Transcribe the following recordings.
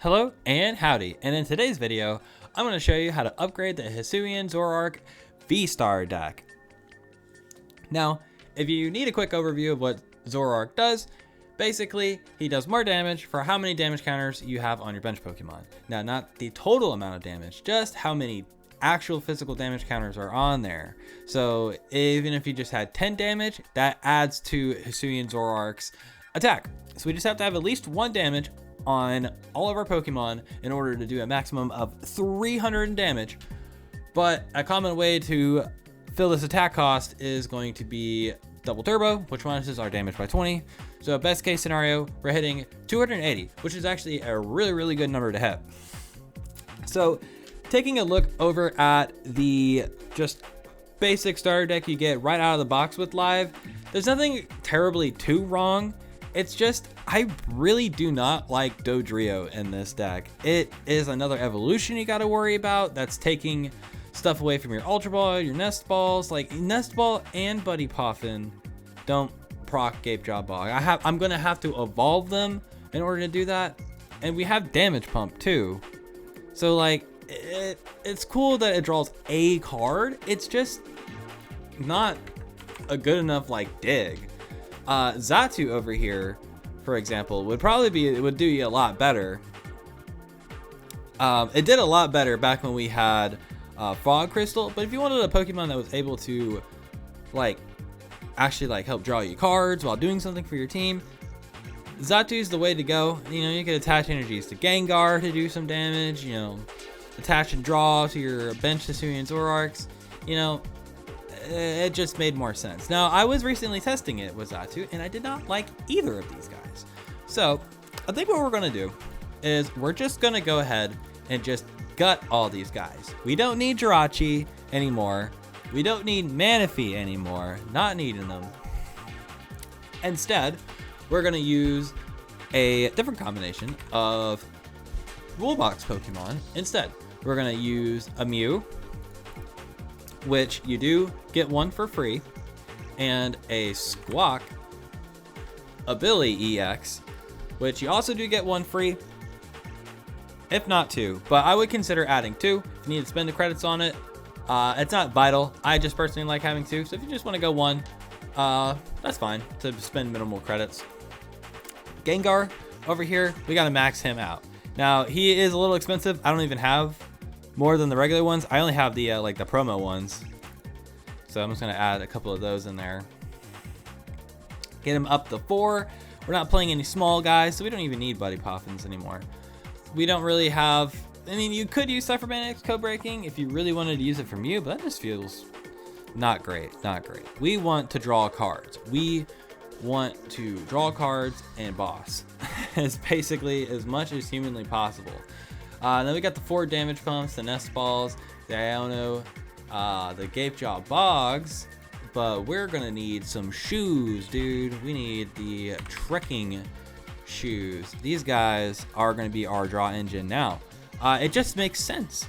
Hello and howdy, and in today's video, I'm going to show you how to upgrade the Hisuian Zoroark Vstar deck. Now, if you need a quick overview of what Zoroark does, basically, he does more damage for how many damage counters you have on your bench Pokemon. Now, not the total amount of damage, just how many actual physical damage counters are on there. So even if you just had 10 damage, that adds to Hisuian Zoroark's attack. So we just have to have at least 1 damage on all of our Pokemon in order to do a maximum of 300 damage. But a common way to fill this attack cost is going to be double turbo, which minuses our damage by 20. So best case scenario, we're hitting 280, which is actually a really good number to hit. So taking a look over at the just basic starter deck you get right out of the box with Live, there's nothing terribly too wrong. It's just, I really do not like Dodrio in this deck. It is another evolution you gotta worry about that's taking stuff away from your Ultra Ball, your Nest Balls. Like Nest Ball and Buddy Poffin don't proc Gapejaw Bog. I'm gonna have to evolve them in order to do that. And we have Damage Pump too. So like, it's cool that it draws a card. It's just not a good enough like dig. Xatu over here, for example, would do you a lot better. It did a lot better back when we had Fog Crystal, but if you wanted a Pokemon that was able to actually help draw you cards while doing something for your team, Xatu's the way to go. You know, you could attach energies to Gengar to do some damage, you know, attach and draw to your bench Hisuian Zoroarks, you know. It just made more sense. Now, I was recently testing it with Xatu, and I did not like either of these guys. So, I think what we're going to do is we're just going to go ahead and just gut all these guys. We don't need Jirachi anymore. We don't need Manaphy anymore. Not needing them. Instead, we're going to use a different combination of rule box Pokemon. Instead, we're going to use a Mew, which you do get 1 for free, and a Squawkabilly EX, which you also do get 1 free, if not 2, but I would consider adding 2 if you need to spend the credits on it. It's not vital. I just personally like having 2, so if you just want to go 1, that's fine to spend minimal credits. Gengar over here, we gotta max him out. Now, he is a little expensive. I don't even have more than the regular ones. I only have the the promo ones, so I'm just gonna add a couple of those in there. Get him up to 4. We're not playing any small guys, so we don't even need Buddy Poffins anymore. We don't really have, I mean, you could use Cypherman Code Breaking if you really wanted to use it from you, but that just feels not great. We want to draw cards. We want to draw cards and boss as basically as much as humanly possible. Then we got the 4 damage pumps, the Nest Balls, the Iono, the Gapejaw Bogs, but we're gonna need some shoes, dude. We need the Trekking Shoes. These guys are gonna be our draw engine now. It just makes sense.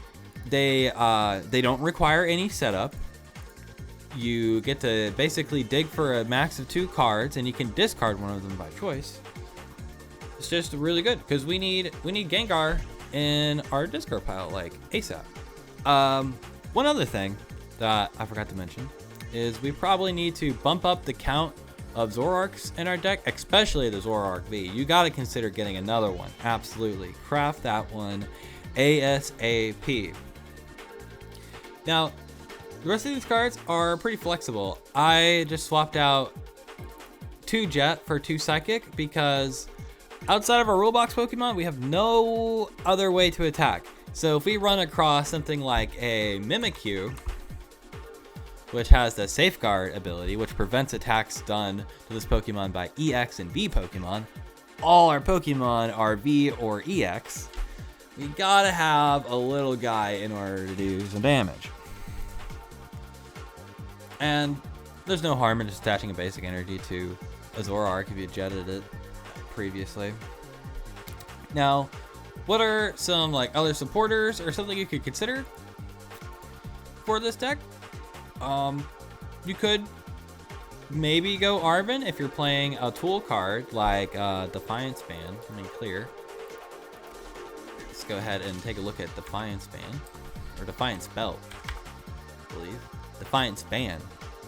They don't require any setup. You get to basically dig for a max of 2 cards, and you can discard one of them by choice. It's just really good because we need Gengar in our discard pile ASAP. One other thing that I forgot to mention is we probably need to bump up the count of Zoroarks in our deck, especially the Zoroark V. You got to consider getting another one. Absolutely. Craft that one ASAP. Now, the rest of these cards are pretty flexible. I just swapped out 2 Jet for 2 Psychic because outside of our rule box Pokemon, we have no other way to attack. So if we run across something like a Mimikyu, which has the Safeguard ability, which prevents attacks done to this Pokemon by EX and V Pokemon, all our Pokemon are V or EX, we gotta have a little guy in order to do some damage. And there's no harm in just attaching a basic energy to a Zoroark if you jetted it previously. Now, what are some other supporters or something you could consider for this deck? You could maybe go Arven if you're playing a tool card like Defiance Band. Let me clear. go ahead and take a look at Defiance Band, or Defiance Belt, I believe. Defiance Band.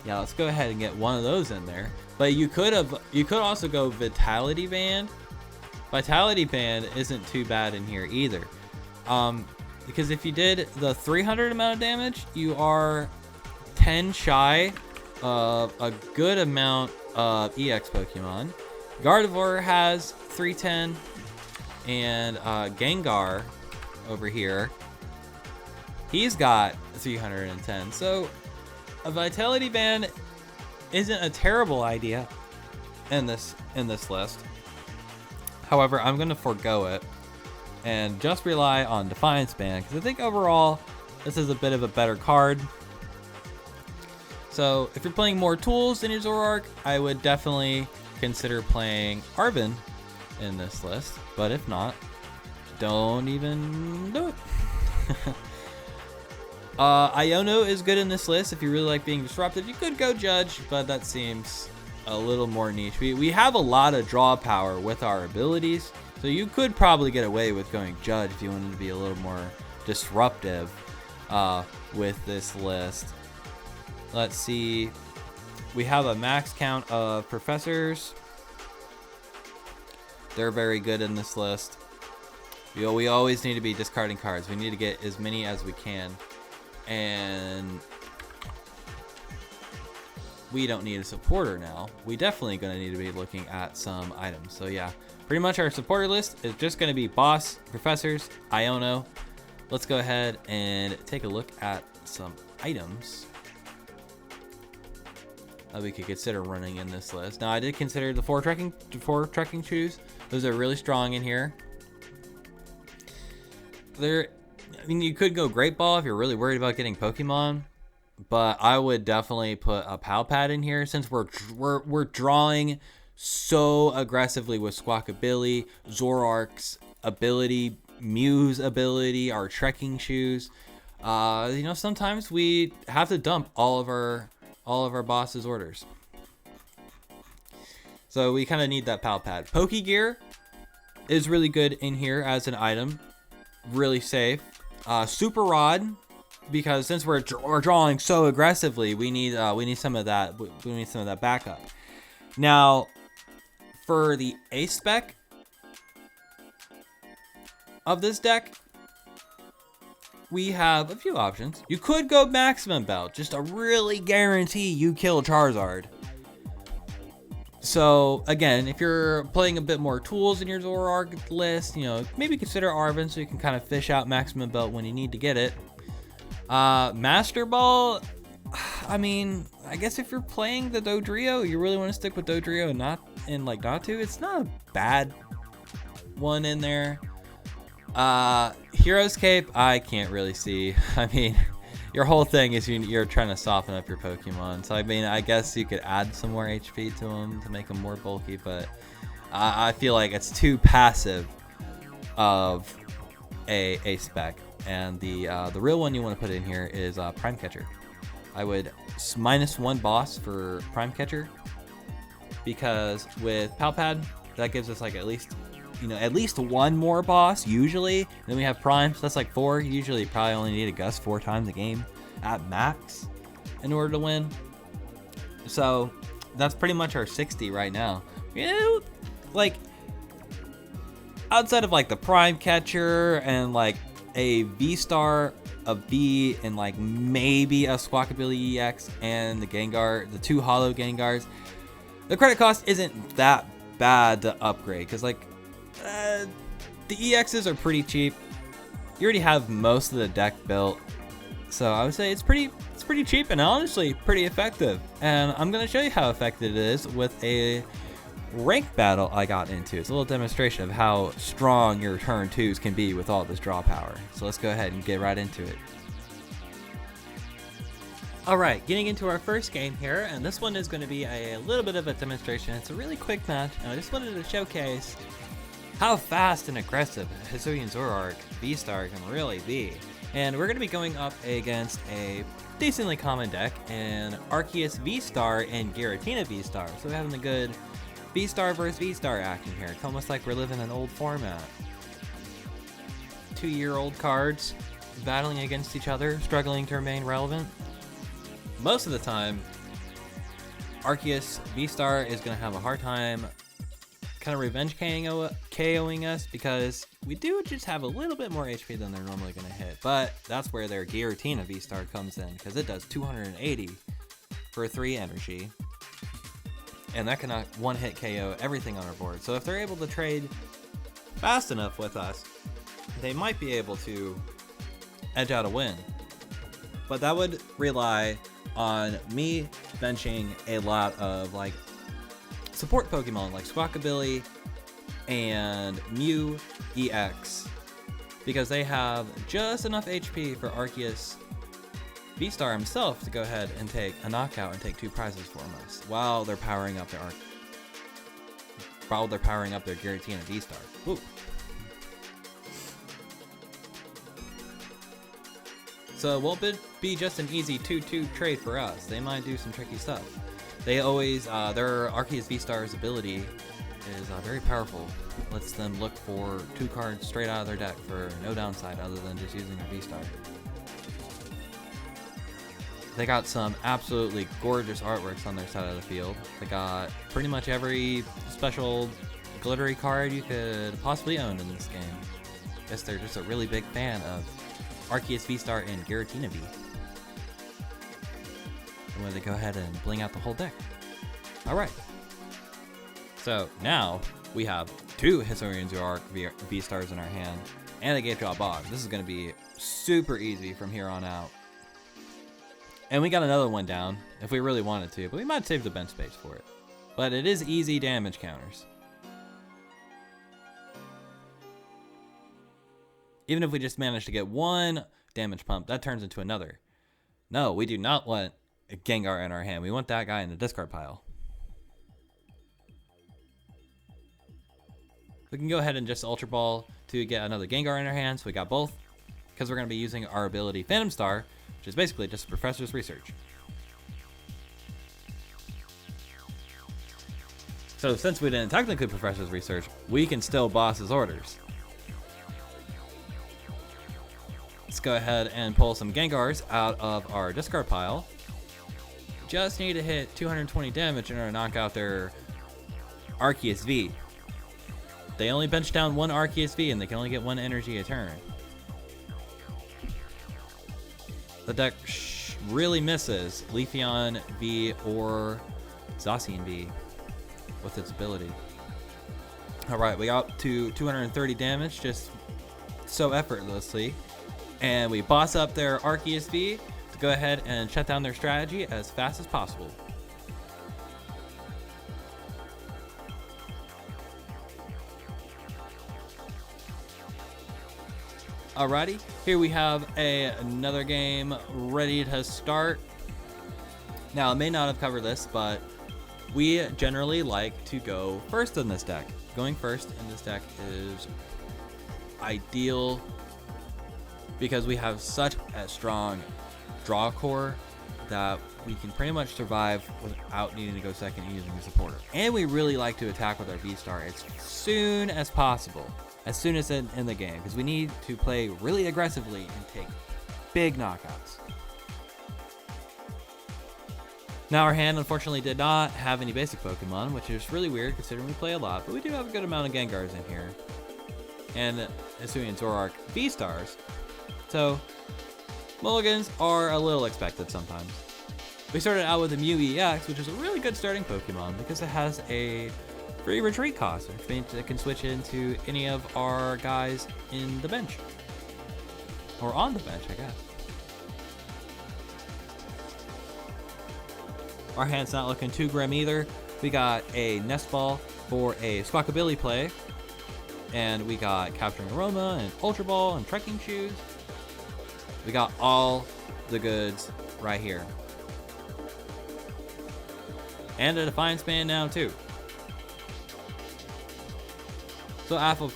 Yeah, let's go ahead and get one of those in there. But you could also go Vitality Band. Vitality Band isn't too bad in here either. Because if you did the 300 amount of damage, you are 10 shy of a good amount of EX Pokemon. Gardevoir has 310, and Gengar over here, he's got 310. So a Vitality Band isn't a terrible idea in this list. However, I'm going to forego it and just rely on Defiance Band, because I think overall this is a bit of a better card. So if you're playing more tools in your Zoroark, I would definitely consider playing Arven in this list. But if not, don't even do it. Iono is good in this list. If you really like being disruptive, you could go Judge, but that seems a little more niche. We have a lot of draw power with our abilities, so you could probably get away with going Judge if you wanted to be a little more disruptive with this list. Let's see. We have a max count of professors. They're very good in this list. We always need to be discarding cards. We need to get as many as we can. And we don't need a supporter now. We definitely going to need to be looking at some items. So yeah, pretty much our supporter list is just going to be boss, professors, Iono. Let's go ahead and take a look at some items that we could consider running in this list. Now, I did consider the four trekking shoes. Those are really strong in here. I mean, you could go Great Ball if you're really worried about getting Pokemon, but I would definitely put a Pal Pad in here, since we're drawing so aggressively with Squawkabilly, Zoroark's ability, Mew's ability, our trekking shoes. You know, sometimes we have to dump all of our boss's orders, so we kind of need that Pal Pad. Pokégear is really good in here as an item, really safe. Super Rod, because since we're drawing so aggressively, we need some of that. We need some of that backup. Now, for the ace spec of this deck, we have a few options. You could go Maximum Belt, just to really guarantee you kill Charizard. So again, if you're playing a bit more tools in your Zoroark list, you know, maybe consider Arven, so you can kind of fish out Maximum Belt when you need to get it. Master Ball, I mean, I guess if you're playing the Dodrio, you really want to stick with Dodrio and not to. It's not a bad one in there. Hero's Cape, I can't really see. I mean, your whole thing is you're trying to soften up your Pokemon. So I mean, I guess you could add some more HP to them to make them more bulky, but I feel like it's too passive of a spec. And the real one you want to put in here is Prime Catcher. I would -1 boss for Prime Catcher, because with Pal Pad, that gives us like at least one more boss usually. And then we have Prime, so that's like 4. Usually you probably only need a Gus 4 times a game at max in order to win. So that's pretty much our 60 right now. Yeah, like outside of like the Prime Catcher and like a Vstar, a V, and like maybe a Squawkabilly EX and the Gengar, the 2 Holo Gengars, the credit cost isn't that bad to upgrade, because like the EXs are pretty cheap. You already have most of the deck built, so I would say it's pretty cheap and honestly pretty effective. And I'm gonna show you how effective it is with a rank battle I got into. It's a little demonstration of how strong your turn 2s can be with all this draw power. So let's go ahead and get right into it. Alright, getting into our first game here, and this one is going to be a little bit of a demonstration. It's a really quick match, and I just wanted to showcase how fast and aggressive Hisuian Zoroark Vstar can really be. And we're going to be going up against a decently common deck, and Arceus Vstar and Giratina Vstar. So we're having a good Vstar versus Vstar action here. It's almost like we're living an old format. 2-year-old cards battling against each other, struggling to remain relevant. Most of the time, Arceus Vstar is going to have a hard time kind of revenge KOing us because we do just have a little bit more HP than they're normally going to hit. But that's where their Giratina Vstar comes in, because it does 280 for 3 energy. And that can one-hit KO everything on our board. So if they're able to trade fast enough with us, they might be able to edge out a win. But that would rely on me benching a lot of like support Pokemon like Squawkabilly and Mew EX, because they have just enough HP for Arceus Vstar himself to go ahead and take a knockout and take 2 prizes from us while they're powering up their Giratina Vstar. Woo. So it won't be just an easy 2-2 trade for us. They might do some tricky stuff. They always, their Arceus Vstar's ability is very powerful. Lets them look for 2 cards straight out of their deck for no downside other than just using a Vstar. They got some absolutely gorgeous artworks on their side of the field. They got pretty much every special glittery card you could possibly own in this game. Guess they're just a really big fan of Arceus Vstar and Giratina V. I'm going to go ahead and bling out the whole deck. Alright. So now we have 2 Hisuian Zoroark Vstars in our hand and a Gapejaw Bog. This is going to be super easy from here on out. And we got another one down if we really wanted to, but we might save the bench space for it. But it is easy damage counters. Even if we just manage to get 1 damage pump, that turns into another. No, we do not want a Gengar in our hand. We want that guy in the discard pile. We can go ahead and just Ultra Ball to get another Gengar in our hands. So we got both, because we're going to be using our ability Phantom Star, which is basically just a Professor's Research. So since we didn't technically Professor's Research, we can still boss his orders. Let's go ahead and pull some Gengars out of our discard pile. Just need to hit 220 damage in order to knock out their Arceus V. They only bench down 1 Arceus V and they can only get 1 energy a turn. The deck really misses Leafeon V or Zacian V with its ability. Alright, we got to 230 damage just so effortlessly. And we boss up their Arceus V to go ahead and shut down their strategy as fast as possible. Alrighty, here we have another game ready to start. Now, I may not have covered this, but we generally like to go first in this deck. Going first in this deck is ideal because we have such a strong draw core that we can pretty much survive without needing to go second using a supporter. And we really like to attack with our V-Star as soon as possible, as soon as in the game, because we need to play really aggressively and take big knockouts. Now our hand unfortunately did not have any basic Pokemon, which is really weird considering we play a lot, but we do have a good amount of Gengars in here. And Hisuian Zoroark V-Stars. So mulligans are a little expected sometimes. We started out with the Mew EX, which is a really good starting Pokemon because it has a free retreat cost, which means it can switch into any of our guys in the bench. Or on the bench, I guess. Our hand's not looking too grim either. We got a Nest Ball for a Squawkabilly play. And we got Capturing Aroma and Ultra Ball and Trekking Shoes. We got all the goods right here. And a Defiance Band now too. So after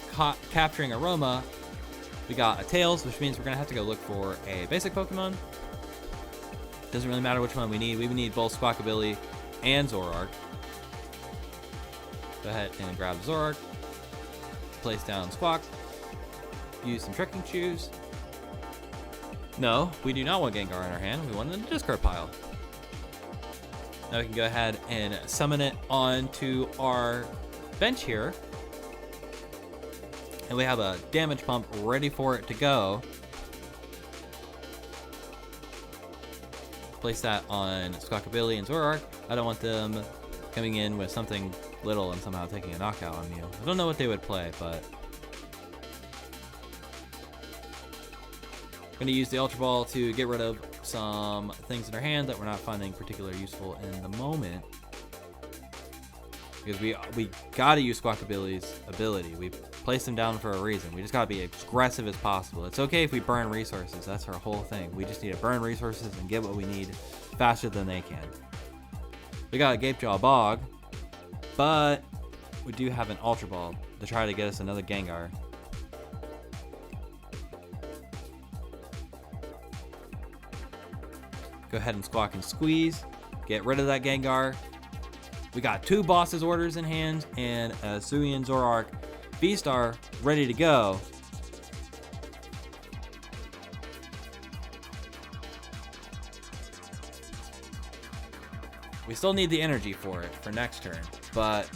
Capturing Aroma, we got a Tails, which means we're going to have to go look for a basic Pokemon. Doesn't really matter which one we need. We need both Squawkabilly and Zoroark. Go ahead and grab Zoroark. Place down Squawk. use some Trekking Shoes. No, we do not want Gengar in our hand. We want it in the discard pile. Now we can go ahead and summon it onto our bench here. And we have a Damage Pump ready for it to go. Place that on Squawkabilly and Zoroark. I don't want them coming in with something little and somehow taking a knockout on you. I don't know what they would play, but I'm going to use the Ultra Ball to get rid of some things in our hand that we're not finding particularly useful in the moment. Because we got to use Squawkabilly's ability. We placed him down for a reason. We just got to be as aggressive as possible. It's okay if we burn resources. That's our whole thing. We just need to burn resources and get what we need faster than they can. We got a Gapejaw Bog, but we do have an Ultra Ball to try to get us another Gengar. Go ahead and Squawk and Squeeze. Get rid of that Gengar. We got 2 bosses orders in hand and a Hisuian Zoroark Vstar ready to go. We still need the energy for it for next turn, but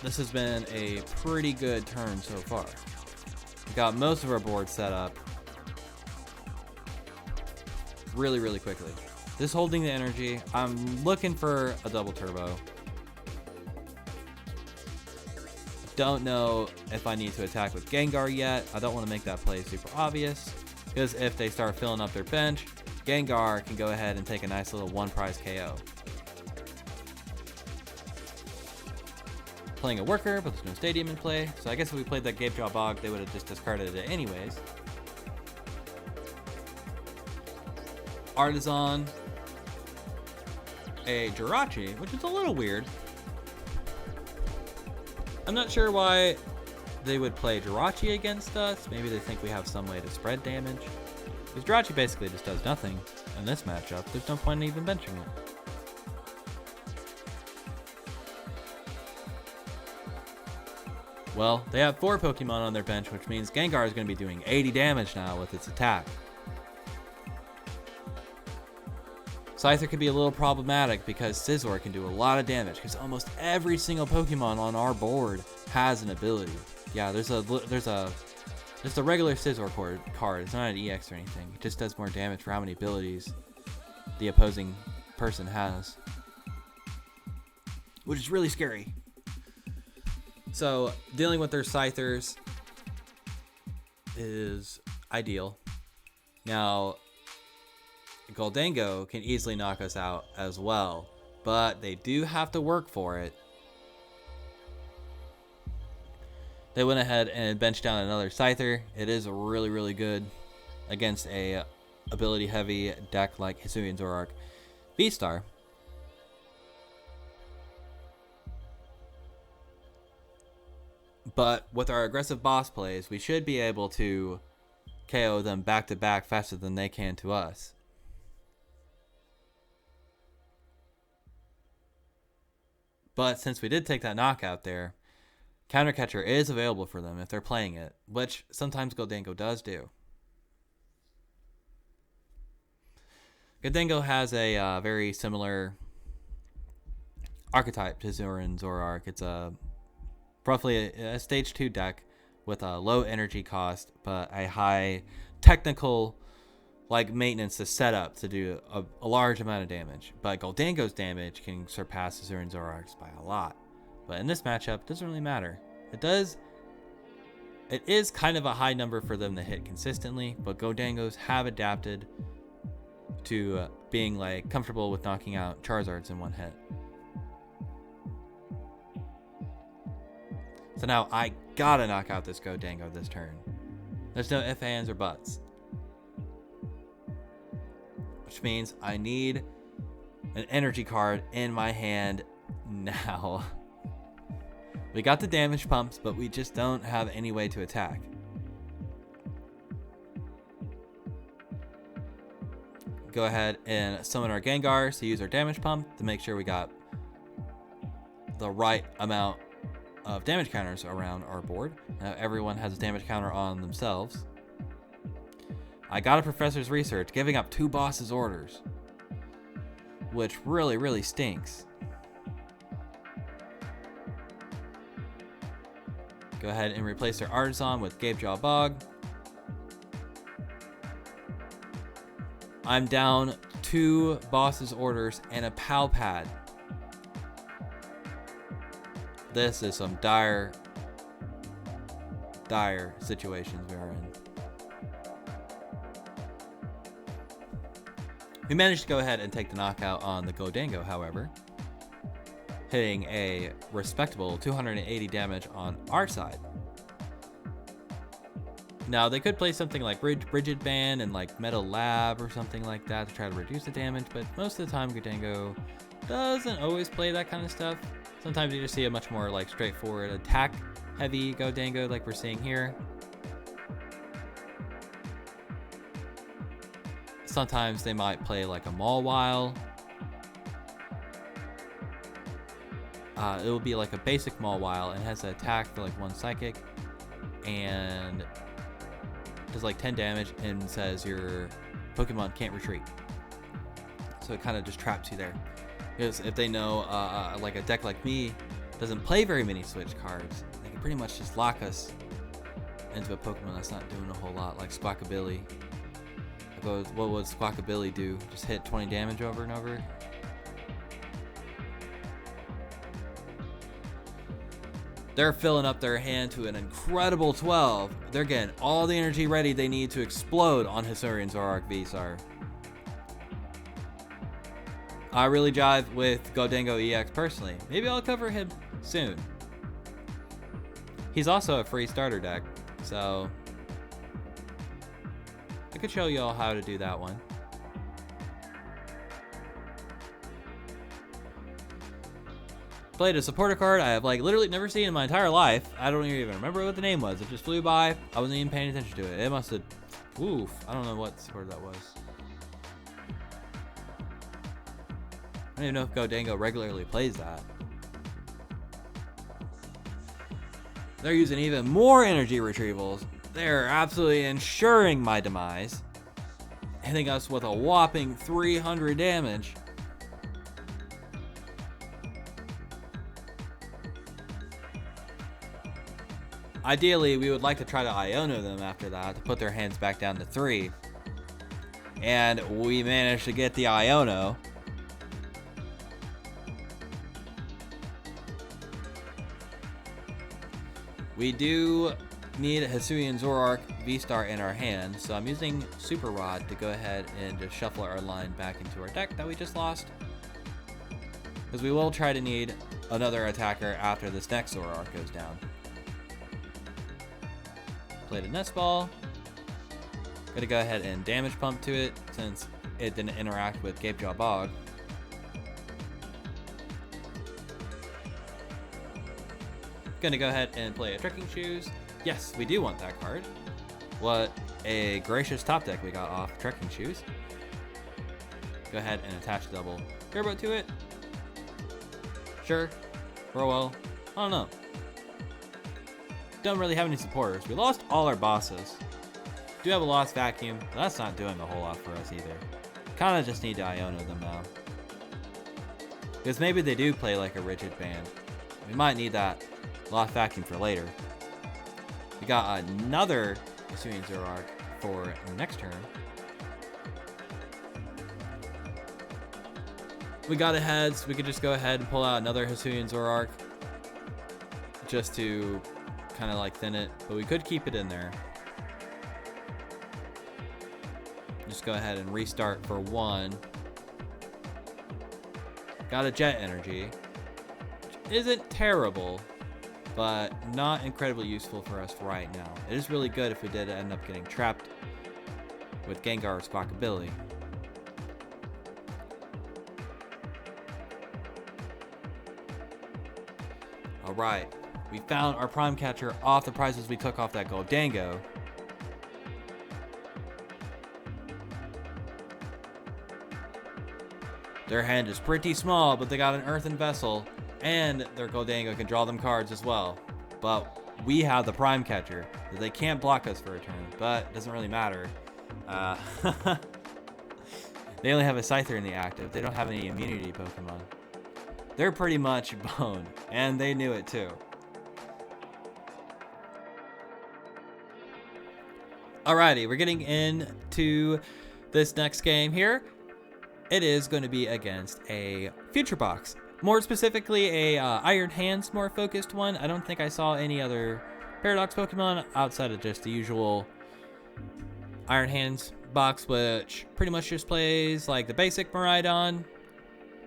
this has been a pretty good turn so far. We got most of our board set up really, really quickly. Just holding the energy. I'm looking for a double turbo. Don't know if I need to attack with Gengar yet. I don't want to make that play super obvious, because if they start filling up their bench, Gengar can go ahead and take a nice little 1 prize KO. Playing a worker, but there's no stadium in play, so I guess if we played that Gapejaw Bog, they would have just discarded it anyways. Artisan, a Giratina, which is a little weird. I'm not sure why they would play Giratina against us. Maybe they think we have some way to spread damage. Because Giratina basically just does nothing in this matchup. There's no point in even benching it. Well, they have 4 Pokemon on their bench, which means Gengar is going to be doing 80 damage now with its attack. Scyther could be a little problematic because Scizor can do a lot of damage, because almost every single Pokemon on our board has an ability. Yeah, there's a regular Scizor card. It's not an EX or anything. It just does more damage for how many abilities the opposing person has, which is really scary. So dealing with their Scythers is ideal. Now, Gholdengo can easily knock us out as well, but they do have to work for it. They went ahead and benched down another Scyther. It is really, really good against a ability-heavy deck like Hisuian Zoroark Vstar. But with our aggressive boss plays, we should be able to KO them back-to-back faster than they can to us. But since we did take that knockout there, Counter Catcher is available for them if they're playing it, which sometimes Gholdengo does do. Gholdengo has a very similar archetype to Hisuian Zoroark. It's a roughly a stage 2 deck with a low energy cost, but a high technical maintenance to set up to do a large amount of damage. But Gholdengo's damage can surpass Hisuian Zoroark's by a lot. But in this matchup, it doesn't really matter. It is kind of a high number for them to hit consistently, but Gholdengos have adapted to being comfortable with knocking out Charizards in one hit. So now I gotta knock out this Gholdengo this turn. There's no ifs, ands, or buts. Which means I need an energy card in my hand now. We got the damage pumps, but we just don't have any way to attack. Go ahead and summon our Gengars to use our damage pump to make sure we got the right amount of damage counters around our board. Now everyone has a damage counter on themselves. I got a professor's research, giving up 2 boss's orders, which really stinks. Go ahead and replace their Artisan with Gapejaw Bog. I'm down 2 boss's orders and a Pal Pad. This is some dire situations we are in. We managed to go ahead and take the knockout on the Gholdengo, however, hitting a respectable 280 damage on our side. Now, they could play something like Rigid Band and like Metal Lab or something like that to try to reduce the damage, but most of the time Gholdengo doesn't always play that kind of stuff. Sometimes you just see a much more like straightforward attack heavy Gholdengo like we're seeing here. Sometimes they might play like a Mawile. It will be like a basic Mawile and has an attack for like 1 psychic and does like 10 damage and says your Pokemon can't retreat. So it kind of just traps you there. Because if they know like a deck like me doesn't play very many switch cards, they can pretty much just lock us into a Pokemon that's not doing a whole lot, like Squawkabilly. What would Squawkabilly do? Just hit 20 damage over and over? They're filling up their hand to an incredible 12. They're getting all the energy ready they need to explode on Hisuian Zoroark Vstar. I really jive with Gholdengo EX personally. Maybe I'll cover him soon. He's also a free starter deck, so I could show y'all how to do that one. Played a supporter card I have like literally never seen in my entire life. I don't even remember what the name was. It just flew by. I wasn't even paying attention to it. It must have, oof, I don't know what supporter that was. I don't even know if Gholdengo regularly plays that. They're using even more energy retrievals. They're absolutely ensuring my demise, hitting us with a whopping 300 damage. Ideally, we would like to try to Iono them after that to put their hands back down to 3. And we managed to get the Iono. We do need a Hisuian Zoroark Vstar in our hand, so I'm using Super Rod to go ahead and just shuffle our line back into our deck that we just lost. Because we will try to need another attacker after this next Zoroark goes down. Played a Nest Ball. Gonna go ahead and Damage Pump to it since it didn't interact with Gapejaw Bog. Gonna go ahead and play a Trekking Shoes. Yes, we do want that card. What a gracious top deck we got off Trekking Shoes. Go ahead and attach the double turbo to it. Sure. Or well, I don't know. Don't really have any supporters. We lost all our bosses. Do have a Lost Vacuum, but that's not doing a whole lot for us either. Kinda just need to Iono them now. Because maybe they do play like a Rigid Band. We might need that Lost Vacuum for later. We got another Hisuian Zoroark for next turn. We got ahead, so we could just go ahead and pull out another Hisuian Zoroark just to kind of like thin it, but we could keep it in there. Just go ahead and restart for 1. Got a Jet Energy, which isn't terrible, but not incredibly useful for us right now. It is really good if we did end up getting trapped with Gengar or Squawkabilly. Alright, we found our Prime Catcher off the prizes we took off that Gholdengo. Their hand is pretty small, but they got an Earthen Vessel and their Goldango can draw them cards as well. But we have the Prime Catcher, that they can't block us for a turn, but it doesn't really matter. They only have a Scyther in the active. They don't have any immunity Pokemon. They're pretty much boned, and they knew it too. Alrighty, we're getting into this next game here. It is going to be against a Future Box. More specifically, a Iron Hands more focused one. I don't think I saw any other Paradox Pokemon outside of just the usual Iron Hands box, which pretty much just plays like the basic Miraidon,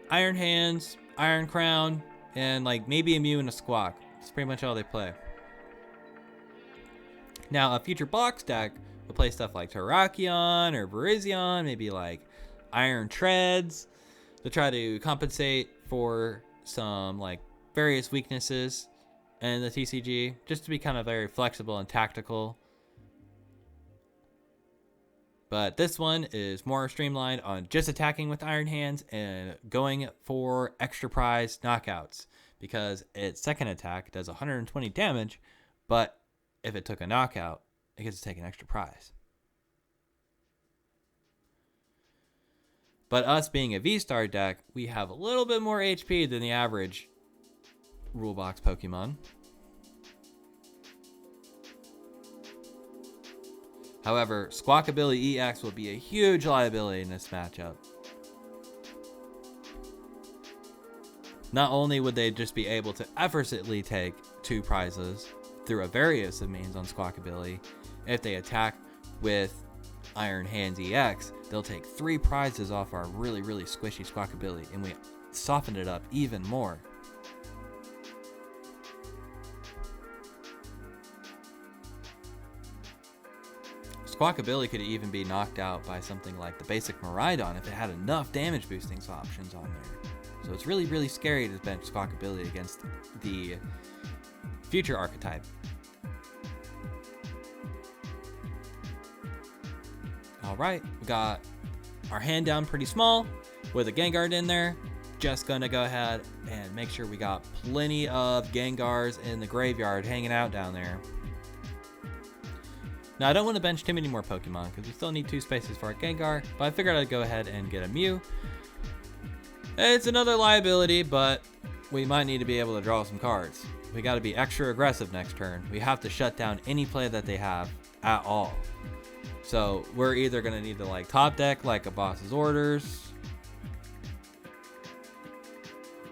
Iron Hands, Iron Crown, and like maybe a Mew and a Squawk. That's pretty much all they play. Now, a Future Box deck will play stuff like Terrakion or Virizion, maybe like Iron Treads, to try to compensate for some like various weaknesses in the TCG, just to be kind of very flexible and tactical. But this one is more streamlined on just attacking with Iron Hands and going for extra prize knockouts, because its second attack does 120 damage, but if it took a knockout, it gets to take an extra prize. But us being a V-Star deck, we have a little bit more HP than the average rule box Pokemon. However, Squawkabilly EX will be a huge liability in this matchup. Not only would they just be able to effortlessly take 2 prizes through a various of means on Squawkabilly, if they attack with Iron Hands EX, they'll take 3 prizes off our really, really squishy Squawkabilly, and we softened it up even more. Squawkabilly could even be knocked out by something like the basic Miraidon if it had enough damage boosting options on there. So it's really, really scary to bench Squawkabilly against the future archetype. Alright, we got our hand down pretty small with a Gengar in there. Just gonna go ahead and make sure we got plenty of Gengars in the graveyard hanging out down there. Now, I don't want to bench too many more Pokemon because we still need 2 spaces for our Gengar, but I figured I'd go ahead and get a Mew. It's another liability, but we might need to be able to draw some cards. We got to be extra aggressive next turn. We have to shut down any play that they have at all. So we're either going to need to like top deck like a boss's orders,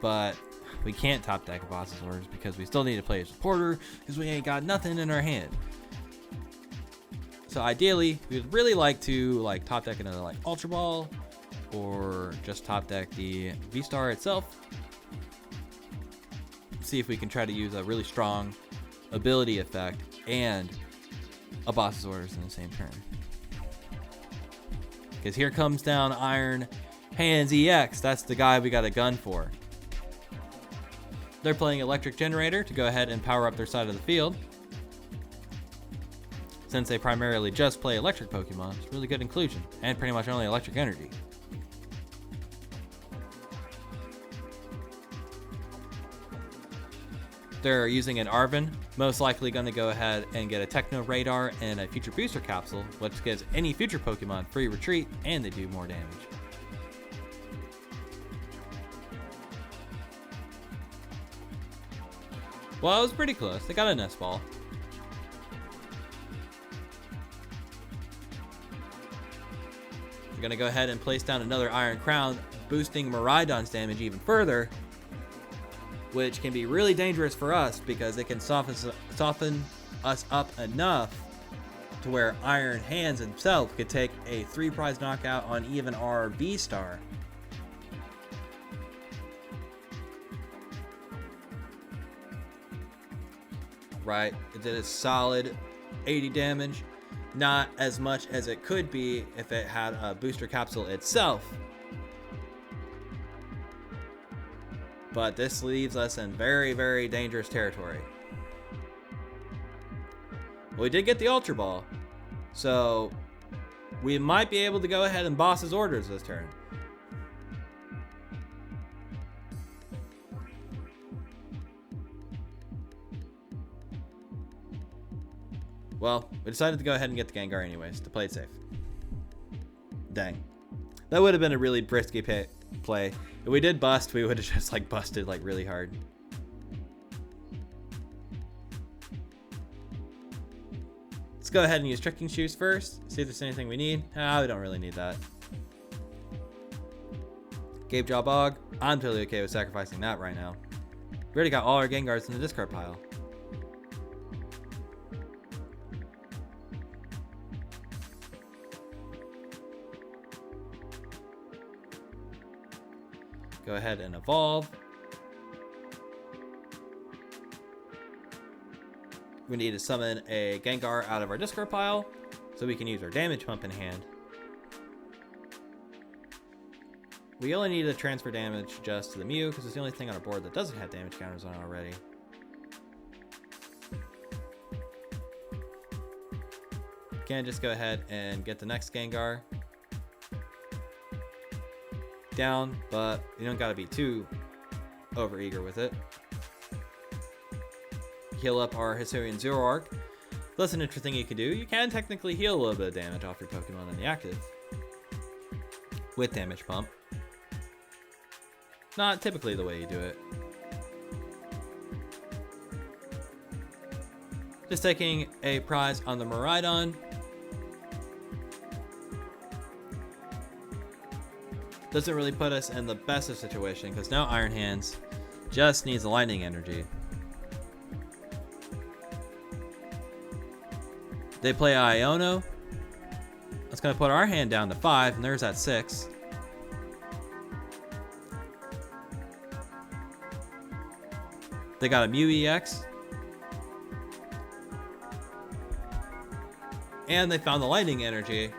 but we can't top deck a boss's orders because we still need to play a supporter because we ain't got nothing in our hand. So ideally, we would really like to like top deck another like Ultra Ball, or just top deck the V-Star itself. See if we can try to use a really strong ability effect and a boss's orders in the same turn. Because here comes down Iron Hands EX. That's the guy we got a gun for. They're playing Electric Generator to go ahead and power up their side of the field. Since they primarily just play electric Pokemon, it's really good inclusion, and pretty much only electric energy. They're using an Arven, most likely going to go ahead and get a Techno Radar and a Future Booster Capsule, which gives any future Pokemon free retreat, and they do more damage. Well, it was pretty close. They got a Nest Ball. We're going to go ahead and place down another Iron Crown, boosting Miraidon's damage even further, which can be really dangerous for us because it can soften us up enough to where Iron Hands himself could take a 3 prize knockout on even our V-Star. Right, it did a solid 80 damage. Not as much as it could be if it had a booster capsule itself. But this leaves us in very, very dangerous territory. We did get the Ultra Ball, so we might be able to go ahead and boss his orders this turn. Well, we decided to go ahead and get the Gengar anyways, to play it safe. Dang. That would have been a really risky play. If we did bust, we would have just like busted like really hard. Let's go ahead and use Trekking Shoes first. See if there's anything we need. Ah, we don't really need that. Gapejaw Bog. I'm totally okay with sacrificing that right now. We already got all our Gengars in the discard pile. Go ahead and evolve. We need to summon a Gengar out of our discard pile so we can use our Damage Pump in hand. We only need to transfer damage just to the Mew because it's the only thing on our board that doesn't have damage counters on it already. Can just go ahead and get the next Gengar down, but you don't gotta be too overeager with it. Heal up our Hisuian Zoroark. That's an interesting thing you can do. You can technically heal a little bit of damage off your Pokemon in the active with Damage Pump. Not typically the way you do it. Just taking a prize on the Miraidon. Doesn't really put us in the best of situation because now Iron Hands just needs the lightning energy. They play Iono. That's going to put our hand down to 5, and there's that 6. They got a Mew EX. And they found the lightning energy.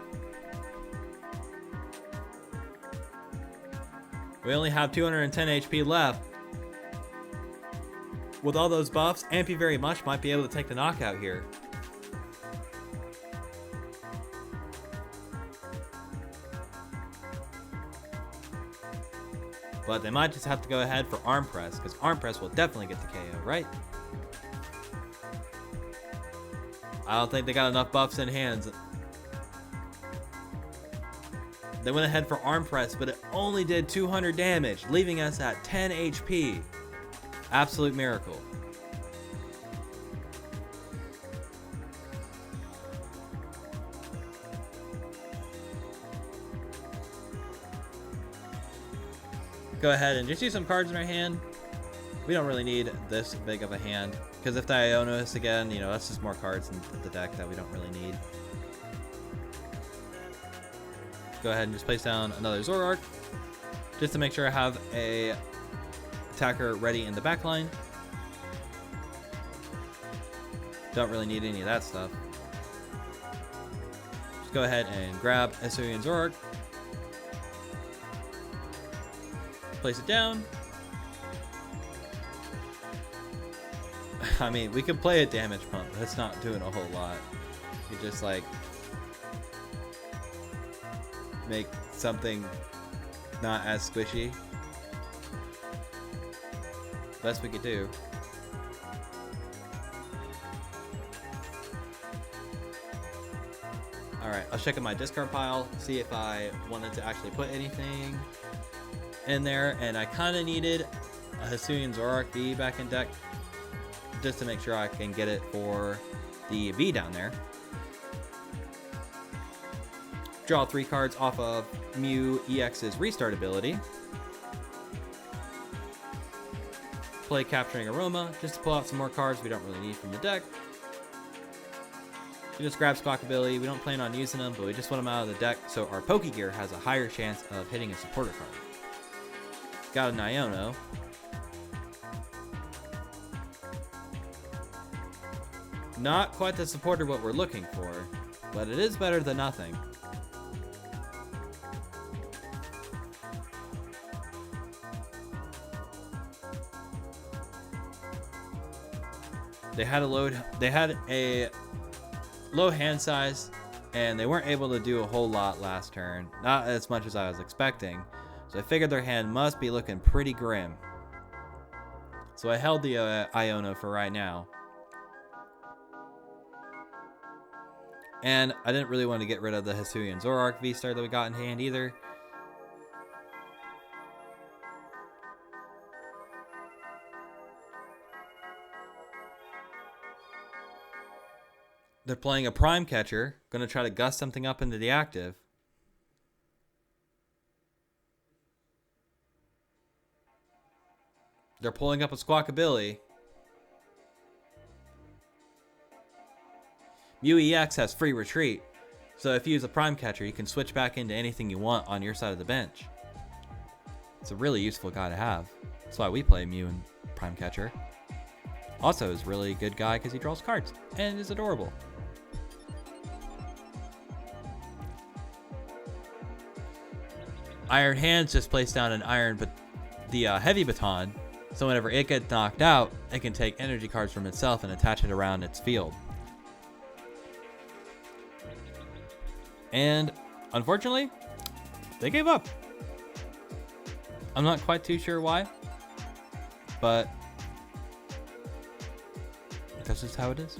We only have 210 HP left. With all those buffs, Ampy very much might be able to take the knockout here. But they might just have to go ahead for Arm Press, because Arm Press will definitely get the KO, right? I don't think they got enough buffs in hands. They went ahead for Arm Press, but it only did 200 damage, leaving us at 10 HP. Absolute miracle. Go ahead and just use some cards in our hand. We don't really need this big of a hand, because if they Iono us again, you know, that's just more cards in the deck that we don't really need. Go ahead and just place down another Zoroark, just to make sure I have a attacker ready in the back line. Don't really need any of that stuff. Just go ahead and grab Hisuian Zoroark. Place it down. I mean, we could play a Damage Pump, but it's not doing a whole lot. You just like make something not as squishy. Best we could do. Alright, I'll check in my discard pile, see if I wanted to actually put anything in there, and I kind of needed a Hisuian Zoroark V back in deck just to make sure I can get it for the V down there. Draw 3 cards off of Mew EX's restart ability. Play Capturing Aroma just to pull out some more cards we don't really need from the deck. We just grab Squawkabilly. We don't plan on using them, but we just want them out of the deck so our Pokégear has a higher chance of hitting a supporter card. Got an Iono. Not quite the supporter what we're looking for, but it is better than nothing. They had a low hand size, and they weren't able to do a whole lot last turn. Not as much as I was expecting. So I figured their hand must be looking pretty grim. So I held the Iono for right now. And I didn't really want to get rid of the Hisuian Zoroark Vstar that we got in hand either. They're playing a Prime Catcher, going to try to gust something up into the active. They're pulling up a Squawkabilly. Mew EX has free retreat, so if you use a Prime Catcher, you can switch back into anything you want on your side of the bench. It's a really useful guy to have. That's why we play Mew and Prime Catcher. Also is a really good guy because he draws cards and is adorable. Iron Hands just placed down an heavy baton, so whenever it gets knocked out, it can take energy cards from itself and attach it around its field. And unfortunately, they gave up. I'm not quite too sure why, but that's just how it is.